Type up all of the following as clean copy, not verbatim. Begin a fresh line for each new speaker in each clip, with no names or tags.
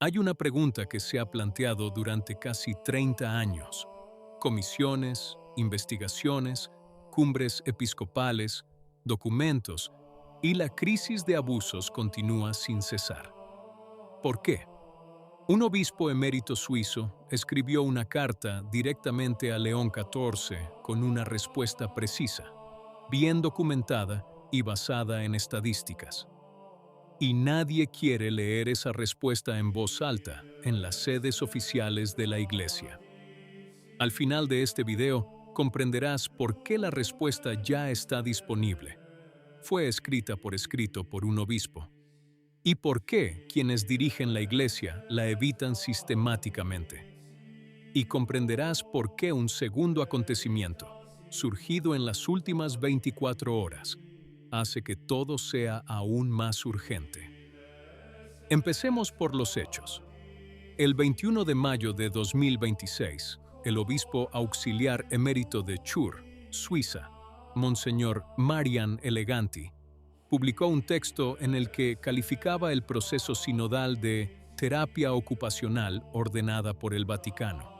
Hay una pregunta que se ha planteado durante casi 30 años. Comisiones, investigaciones, cumbres episcopales, documentos y la crisis de abusos continúa sin cesar. ¿Por qué? Un obispo emérito suizo escribió una carta directamente a León XIV con una respuesta precisa, bien documentada y basada en estadísticas. Y nadie quiere leer esa respuesta en voz alta en las sedes oficiales de la Iglesia. Al final de este video, comprenderás por qué la respuesta ya está disponible. Fue escrita por escrito por un obispo. Y por qué quienes dirigen la Iglesia la evitan sistemáticamente. Y comprenderás por qué un segundo acontecimiento, surgido en las últimas 24 horas, hace que todo sea aún más urgente. Empecemos por los hechos. El 21 de mayo de 2026, el obispo auxiliar emérito de Chur, Suiza, Monseñor Marian Eleganti, publicó un texto en el que calificaba el proceso sinodal de terapia ocupacional ordenada por el Vaticano,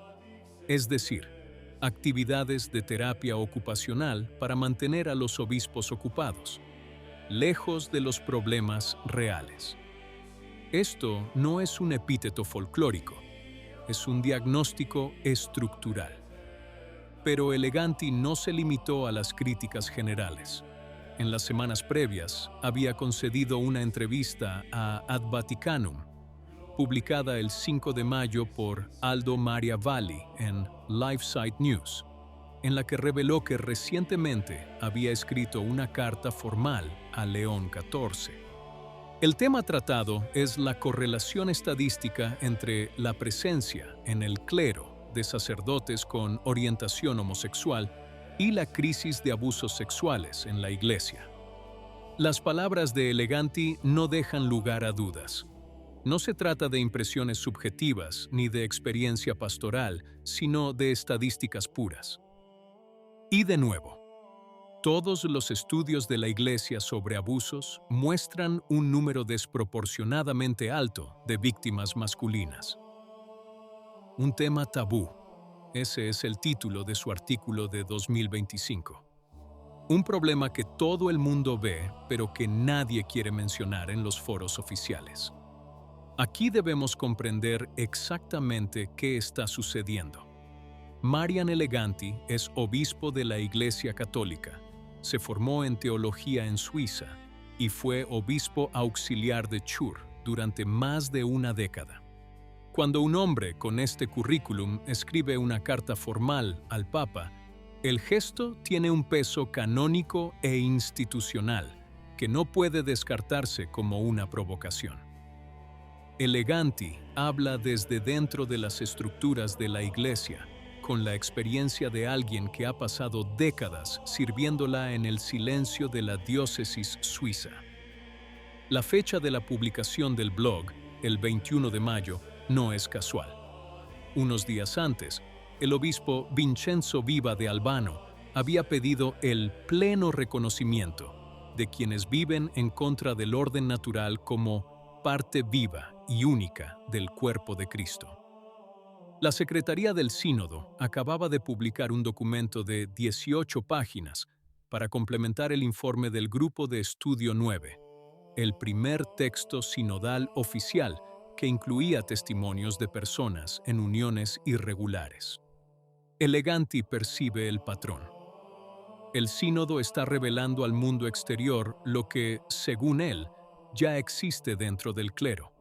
es decir, actividades de terapia ocupacional para mantener a los obispos ocupados, lejos de los problemas reales. Esto no es un epíteto folclórico, es un diagnóstico estructural. Pero Eleganti no se limitó a las críticas generales. En las semanas previas, había concedido una entrevista a Ad Vaticanum, publicada el 5 de mayo por Aldo Maria Valli en LifeSite News, en la que reveló que recientemente había escrito una carta formal a León XIV. El tema tratado es la correlación estadística entre la presencia en el clero de sacerdotes con orientación homosexual y la crisis de abusos sexuales en la Iglesia. Las palabras de Eleganti no dejan lugar a dudas. No se trata de impresiones subjetivas ni de experiencia pastoral, sino de estadísticas puras. Y de nuevo, todos los estudios de la Iglesia sobre abusos muestran un número desproporcionadamente alto de víctimas masculinas. Un tema tabú. Ese es el título de su artículo de 2025. Un problema que todo el mundo ve, pero que nadie quiere mencionar en los foros oficiales. Aquí debemos comprender exactamente qué está sucediendo. Marian Eleganti es obispo de la Iglesia Católica. Se formó en teología en Suiza y fue obispo auxiliar de Chur durante más de una década. Cuando un hombre con este currículum escribe una carta formal al Papa, el gesto tiene un peso canónico e institucional que no puede descartarse como una provocación. Eleganti habla desde dentro de las estructuras de la Iglesia, con la experiencia de alguien que ha pasado décadas sirviéndola en el silencio de la diócesis suiza. La fecha de la publicación del blog, el 21 de mayo, no es casual. Unos días antes, el obispo Vincenzo Viva de Albano había pedido el pleno reconocimiento de quienes viven en contra del orden natural como parte viva y única del cuerpo de Cristo. La Secretaría del Sínodo acababa de publicar un documento de 18 páginas para complementar el informe del Grupo de Estudio 9, el primer texto sinodal oficial que incluía testimonios de personas en uniones irregulares. Eleganti percibe el patrón. El sínodo está revelando al mundo exterior lo que, según él, ya existe dentro del clero,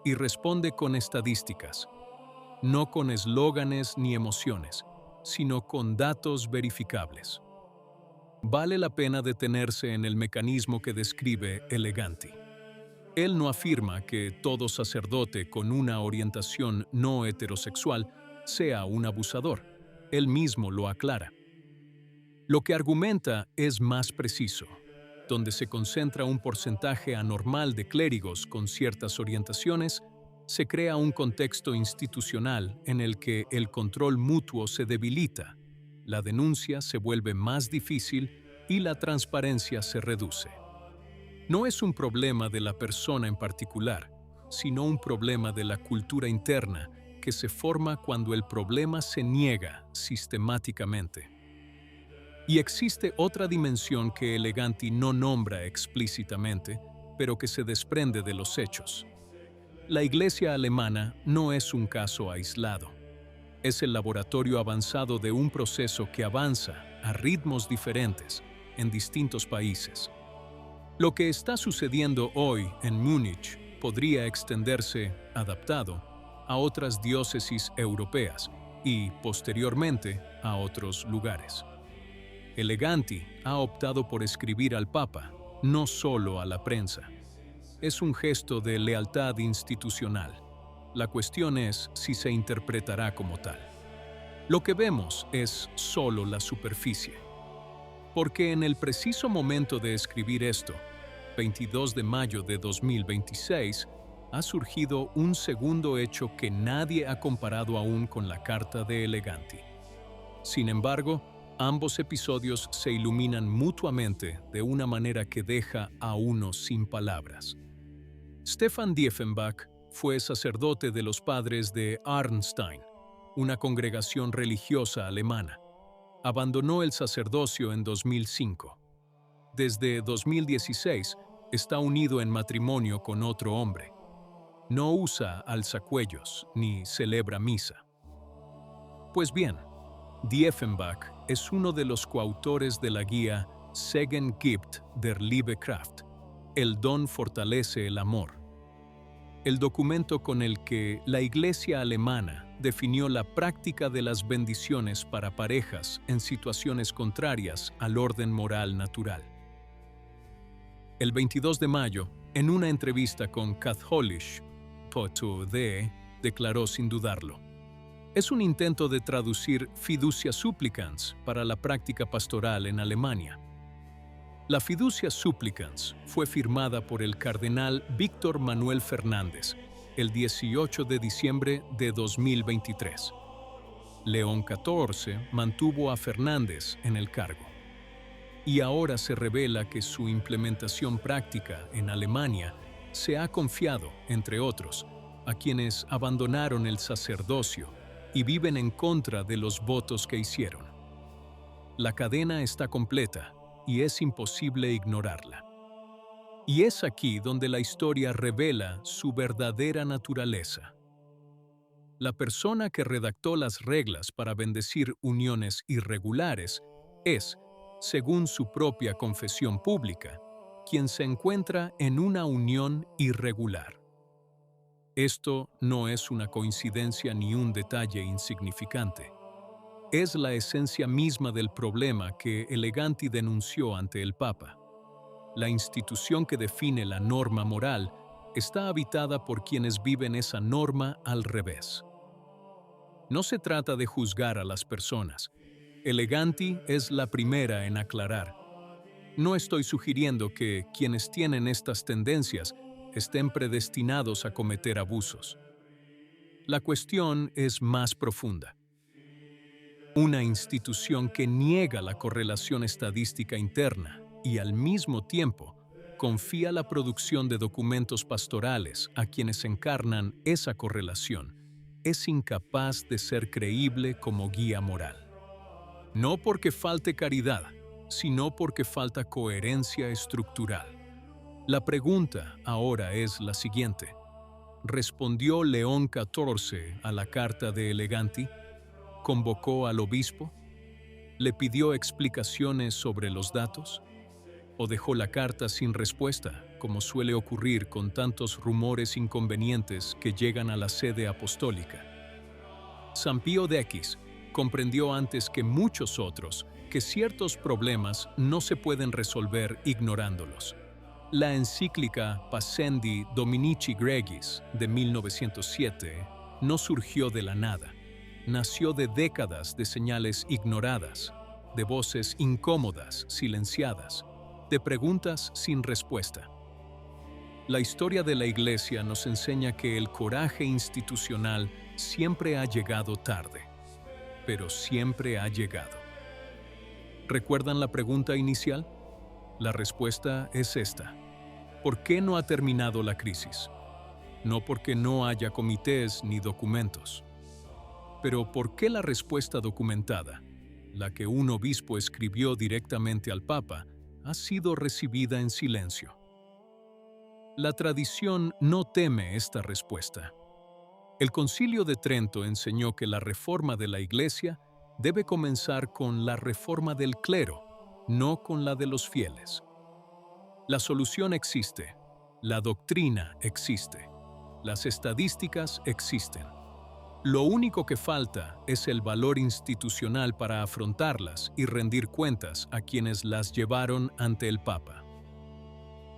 y responde con estadísticas, no con eslóganes ni emociones, sino con datos verificables. Vale la pena detenerse en el mecanismo que describe Eleganti. Él no afirma que todo sacerdote con una orientación no heterosexual sea un abusador. Él mismo lo aclara. Lo que argumenta es más preciso, donde se concentra un porcentaje anormal de clérigos con ciertas orientaciones, se crea un contexto institucional en el que el control mutuo se debilita, la denuncia se vuelve más difícil y la transparencia se reduce. No es un problema de la persona en particular, sino un problema de la cultura interna que se forma cuando el problema se niega sistemáticamente. Y existe otra dimensión que Eleganti no nombra explícitamente, pero que se desprende de los hechos. La Iglesia alemana no es un caso aislado. Es el laboratorio avanzado de un proceso que avanza a ritmos diferentes en distintos países. Lo que está sucediendo hoy en Múnich podría extenderse, adaptado, a otras diócesis europeas y, posteriormente, a otros lugares. Eleganti ha optado por escribir al Papa, no solo a la prensa. Es un gesto de lealtad institucional. La cuestión es si se interpretará como tal. Lo que vemos es solo la superficie. Porque en el preciso momento de escribir esto, 22 de mayo de 2026, ha surgido un segundo hecho que nadie ha comparado aún con la carta de Eleganti. Sin embargo, ambos episodios se iluminan mutuamente de una manera que deja a uno sin palabras. Stefan Diefenbach fue sacerdote de los padres de Arnstein, una congregación religiosa alemana. Abandonó el sacerdocio en 2005. Desde 2016 está unido en matrimonio con otro hombre. No usa alzacuellos ni celebra misa. Pues bien, Diefenbach es uno de los coautores de la guía Segen gibt der Liebe Kraft, El don fortalece el amor, el documento con el que la Iglesia alemana definió la práctica de las bendiciones para parejas en situaciones contrarias al orden moral natural. El 22 de mayo, en una entrevista con Katholisch Post.de, declaró sin dudarlo: es un intento de traducir fiducia supplicans para la práctica pastoral en Alemania. La fiducia supplicans fue firmada por el cardenal Víctor Manuel Fernández el 18 de diciembre de 2023. León XIV mantuvo a Fernández en el cargo. Y ahora se revela que su implementación práctica en Alemania se ha confiado, entre otros, a quienes abandonaron el sacerdocio y viven en contra de los votos que hicieron. La cadena está completa y es imposible ignorarla. Y es aquí donde la historia revela su verdadera naturaleza. La persona que redactó las reglas para bendecir uniones irregulares es, según su propia confesión pública, quien se encuentra en una unión irregular. Esto no es una coincidencia ni un detalle insignificante. Es la esencia misma del problema que Eleganti denunció ante el Papa. La institución que define la norma moral está habitada por quienes viven esa norma al revés. No se trata de juzgar a las personas. Eleganti es la primera en aclarar: no estoy sugiriendo que quienes tienen estas tendencias estén predestinados a cometer abusos. La cuestión es más profunda. Una institución que niega la correlación estadística interna y al mismo tiempo confía la producción de documentos pastorales a quienes encarnan esa correlación es incapaz de ser creíble como guía moral. No porque falte caridad, sino porque falta coherencia estructural. La pregunta ahora es la siguiente: ¿respondió León XIV a la carta de Eleganti? ¿Convocó al obispo? ¿Le pidió explicaciones sobre los datos? ¿O dejó la carta sin respuesta, como suele ocurrir con tantos rumores inconvenientes que llegan a la sede apostólica? San Pío X comprendió antes que muchos otros que ciertos problemas no se pueden resolver ignorándolos. La encíclica Pascendi Dominici Gregis de 1907 no surgió de la nada. Nació de décadas de señales ignoradas, de voces incómodas, silenciadas, de preguntas sin respuesta. La historia de la Iglesia nos enseña que el coraje institucional siempre ha llegado tarde, pero siempre ha llegado. ¿Recuerdan la pregunta inicial? La respuesta es esta: ¿por qué no ha terminado la crisis? no porque no haya comités ni documentos. Pero ¿por qué la respuesta documentada, la que un obispo escribió directamente al Papa, ha sido recibida en silencio? La tradición no teme esta respuesta. El Concilio de Trento enseñó que la reforma de la Iglesia debe comenzar con la reforma del clero, no con la de los fieles. La solución existe, la doctrina existe, las estadísticas existen. Lo único que falta es el valor institucional para afrontarlas y rendir cuentas a quienes las llevaron ante el Papa.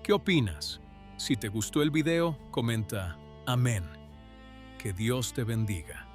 ¿Qué opinas? Si te gustó el video, comenta Amén. Que Dios te bendiga.